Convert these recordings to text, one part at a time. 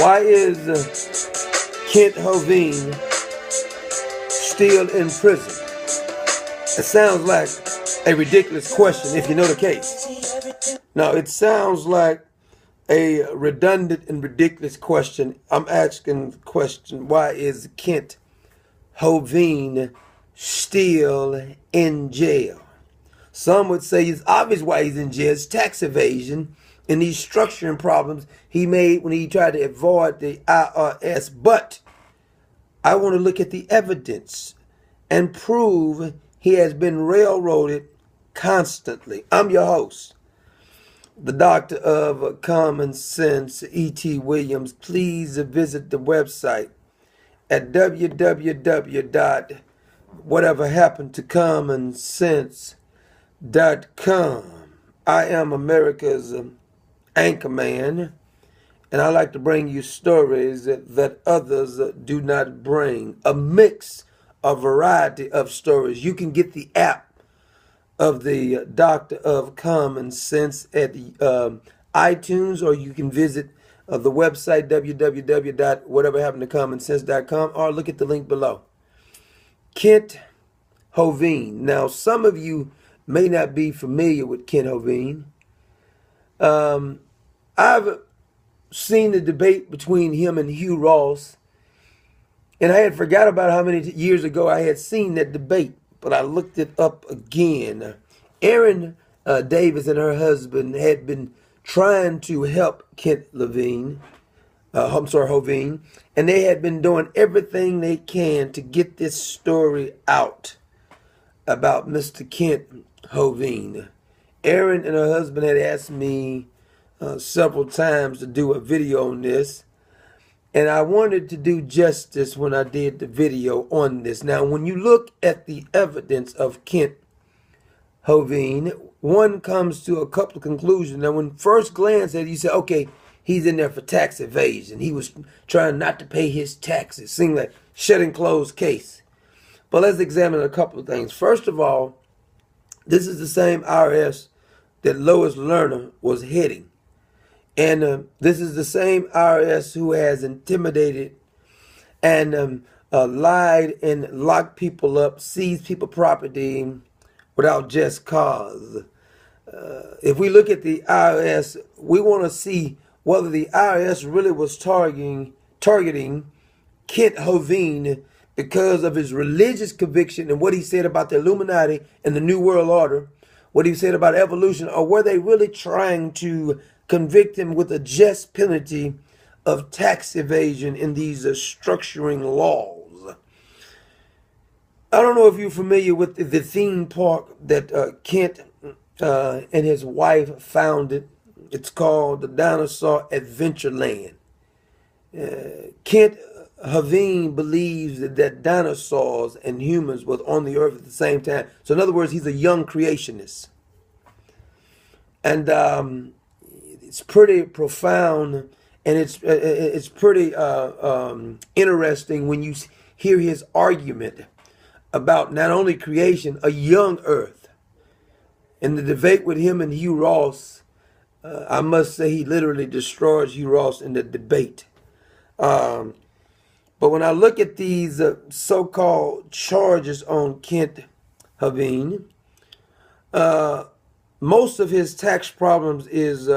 Why is Kent Hovind still in prison? It sounds like a ridiculous question if you know the case. Now, it sounds like a redundant and ridiculous question. I'm asking the question, why is Kent Hovind still in jail? Some would say it's obvious why he's in jail. It's tax evasion and these structuring problems he made when he tried to avoid the IRS. But I want to look at the evidence and prove he has been railroaded constantly. I'm your host, the doctor of common sense, E.T. Williams. Please visit the website at www.whateverhappenedtocommonsense.com. I am America's anchor man, and I like to bring you stories that others do not bring. A variety of stories. You can get the app of the Doctor of Common Sense at iTunes, or you can visit the website www.whateverhappenedtocommonsense.com, or look at the link below. Kent Hovind. Now, some of you may not be familiar with Kent Hovind. I've seen the debate between him and Hugh Ross, and I had forgot about how many years ago I had seen that debate, but I looked it up again. Erin Davis and her husband had been trying to help Kent Hovind, and they had been doing everything they can to get this story out about Mr. Kent Hovind. Erin and her husband had asked me several times to do a video on this, and I wanted to do justice when I did the video on this. Now, when you look at the evidence of Kent Hovind, one comes to a couple of conclusions. Now, when first glance at it, you say, okay, he's in there for tax evasion. He was trying not to pay his taxes. Seems like shut and closed case. But let's examine a couple of things. First of all, this is the same IRS that Lois Lerner was heading. And this is the same IRS who has intimidated and lied and locked people up, seized people property without just cause. If we look at the IRS, we want to see whether the IRS really was targeting Kent Hovind because of his religious conviction and what he said about the Illuminati and the New World Order, what he said about evolution, or were they really trying to convict him with a just penalty of tax evasion in these structuring laws? I don't know if you're familiar with the theme park that Kent and his wife founded. It's called the Dinosaur Adventureland. Kent Hovind believes that dinosaurs and humans were on the earth at the same time. So in other words, he's a young creationist. And it's pretty profound, and it's pretty interesting when you hear his argument about not only creation, a young earth. In the debate with him and Hugh Ross, I must say he literally destroys Hugh Ross in the debate. But when I look at these so-called charges on Kent Hovind, most of his tax problems is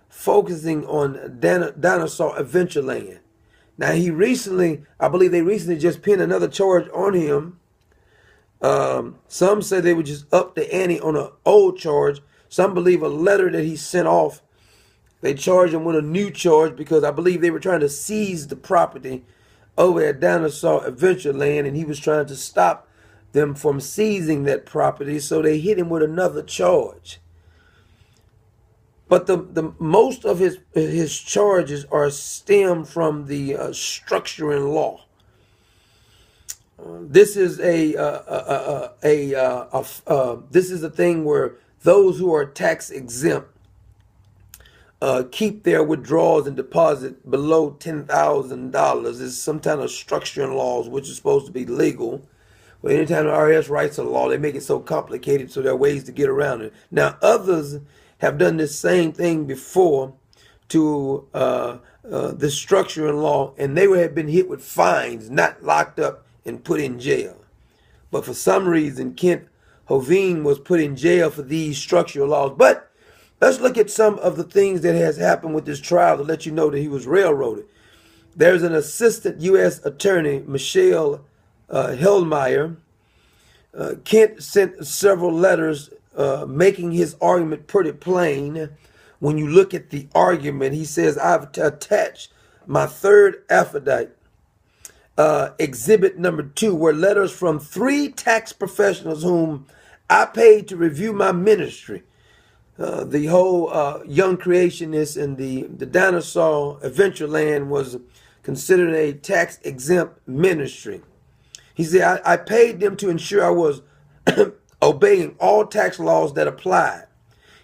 focusing on Dinosaur Adventureland. Now, I believe they recently just pinned another charge on him. Some say they would just up the ante on an old charge. Some believe a letter that he sent off, they charged him with a new charge because I believe they were trying to seize the property over at Dinosaur Adventureland, and he was trying to stop them from seizing that property, so they hit him with another charge. But the most of his charges are stem from the structuring law. This is this is a thing where those who are tax exempt keep their withdrawals and deposit below $10,000. It's some kind of structuring laws which is supposed to be legal. But anytime the IRS writes a law, they make it so complicated, so there are ways to get around it. Now, others have done this same thing before to this structure in law, and they would have been hit with fines, not locked up and put in jail. But for some reason, Kent Hovind was put in jail for these structural laws. But let's look at some of the things that has happened with this trial to let you know that he was railroaded. There's an assistant U.S. attorney, Michelle Hellmeyer. Kent sent several letters making his argument pretty plain. When you look at the argument, he says, I've attached my third affidavit, exhibit number 2, were letters from 3 tax professionals whom I paid to review my ministry. The whole Young Creationist and the Dinosaur Adventureland was considered a tax-exempt ministry. He said, I paid them to ensure I was obeying all tax laws that applied.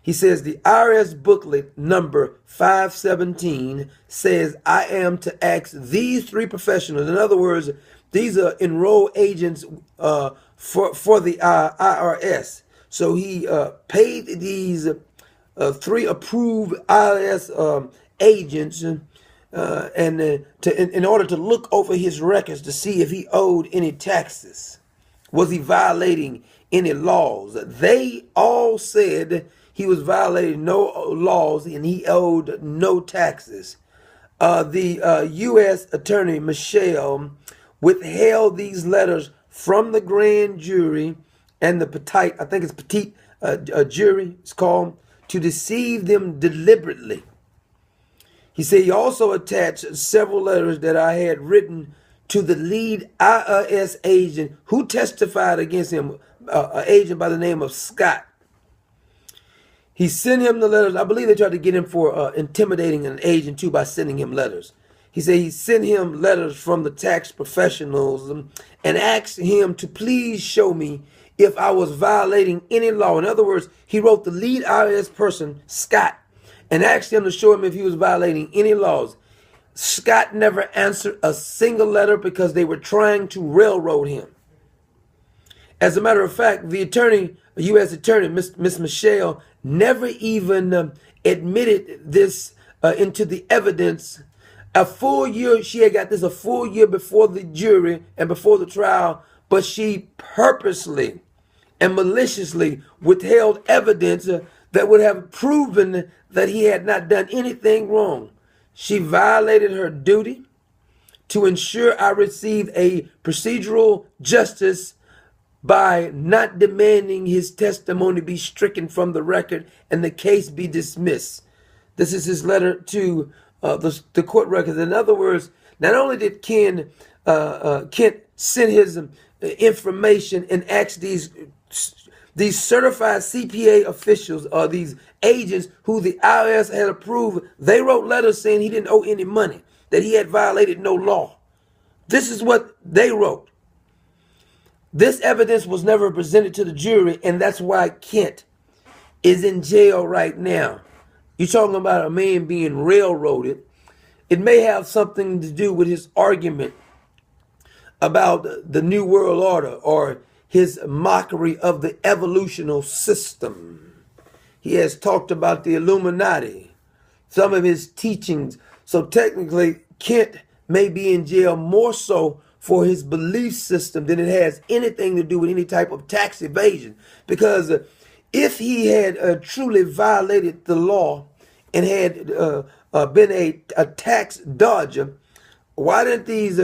He says the IRS booklet number 517 says I am to ask these 3 professionals. In other words, these are enrolled agents for the IRS. So he paid these 3 approved IRS agents in order to look over his records to see if he owed any taxes. Was he violating any laws? They all said he was violating no laws and he owed no taxes. The U.S. Attorney Michelle withheld these letters from the grand jury and the petite jury, it's called, to deceive them deliberately. He said he also attached several letters that I had written to the lead IRS agent who testified against him, an agent by the name of Scott. He sent him the letters. I believe they tried to get him for intimidating an agent too by sending him letters. He said he sent him letters from the tax professionals and asked him to please show me if I was violating any law. In other words, he wrote the lead IRS person, Scott, and asked him to show him if he was violating any laws. Scott never answered a single letter because they were trying to railroad him. As a matter of fact, the attorney, U.S. attorney, Miss Michelle, never even admitted this into the evidence. A full year, she had got this a full year before the jury and before the trial, but she purposely and maliciously withheld evidence that would have proven that he had not done anything wrong. She violated her duty to ensure I received a procedural justice by not demanding his testimony be stricken from the record and the case be dismissed. This is his letter to the court records. In other words, not only did Kent send his information and ask these certified CPA officials or these agents who the IRS had approved, they wrote letters saying he didn't owe any money, that he had violated no law. This is what they wrote. This evidence was never presented to the jury, and that's why Kent is in jail right now. You're talking about a man being railroaded. It may have something to do with his argument about the New World Order or his mockery of the evolutional system. He has talked about the Illuminati, some of his teachings. So technically, Kent may be in jail more so for his belief system than it has anything to do with any type of tax evasion. Because if he had truly violated the law and had been a tax dodger, why didn't these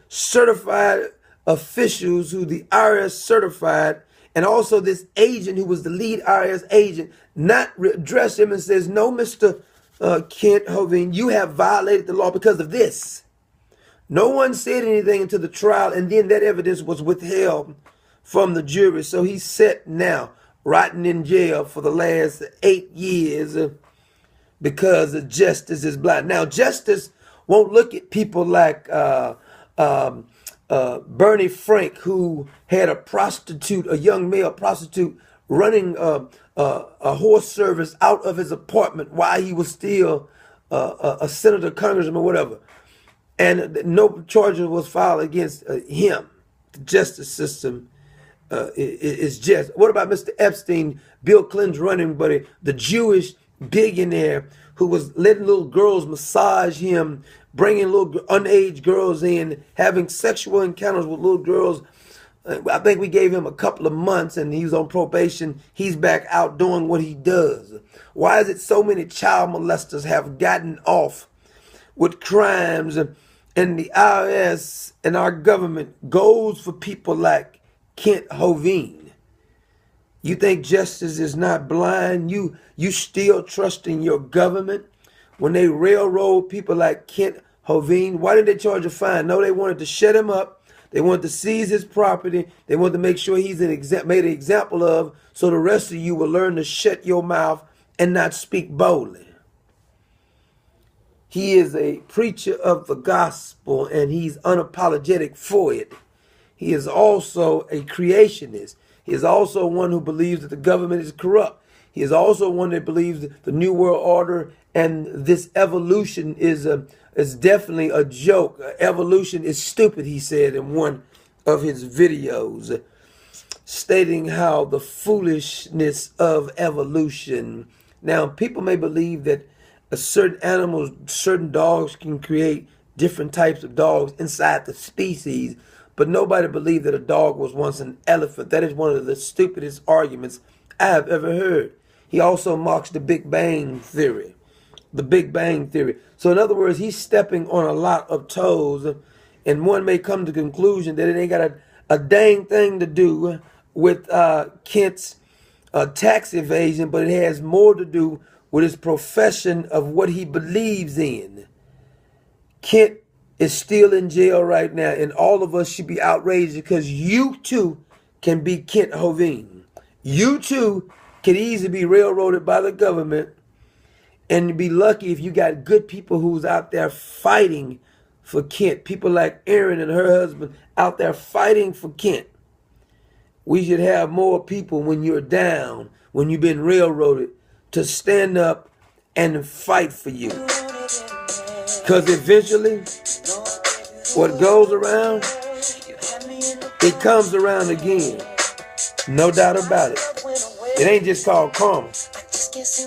certified officials who the IRS certified, and also this agent who was the lead IRS agent, not address him and says, no, Mr. Kent Hovind, you have violated the law because of this. No one said anything until the trial, and then that evidence was withheld from the jury. So he's set now, rotting in jail for the last 8 years because justice is blind. Now, justice won't look at people like Bernie Frank, who had a prostitute, a young male prostitute, running a horse service out of his apartment while he was still a senator, congressman, or whatever. And no charges was filed against him. The justice system is just. What about Mr. Epstein, Bill Clinton's running buddy, the Jewish billionaire who was letting little girls massage him, bringing little underage girls in, having sexual encounters with little girls. I think we gave him a couple of months and he was on probation. He's back out doing what he does. Why is it so many child molesters have gotten off with crimes, and the IRS and our government goes for people like Kent Hovind? You think justice is not blind? You still trust in your government when they railroad people like Kent Hovind? Why did they charge a fine? No, they wanted to shut him up. They wanted to seize his property. They wanted to make sure he's made an example of, so the rest of you will learn to shut your mouth and not speak boldly. He is a preacher of the gospel, and he's unapologetic for it. He is also a creationist. He is also one who believes that the government is corrupt. He is also one that believes that the New World Order and this evolution is definitely a joke. Evolution is stupid, he said in one of his videos, stating how the foolishness of evolution. Now, people may believe that certain animals, certain dogs can create different types of dogs inside the species, but nobody believed that a dog was once an elephant. That is one of the stupidest arguments I have ever heard. He also mocks the Big Bang Theory. The Big Bang Theory. So in other words, he's stepping on a lot of toes, and one may come to the conclusion that it ain't got a dang thing to do with Kent's tax evasion, but it has more to do with his profession of what he believes in. Kent is still in jail right now, and all of us should be outraged because you too can be Kent Hovind. You too can easily be railroaded by the government, and be lucky if you got good people who's out there fighting for Kent. People like Erin and her husband out there fighting for Kent. We should have more people when you're down, when you've been railroaded, to stand up and fight for you. Because eventually, what goes around, it comes around again. No doubt about it. It ain't just called karma.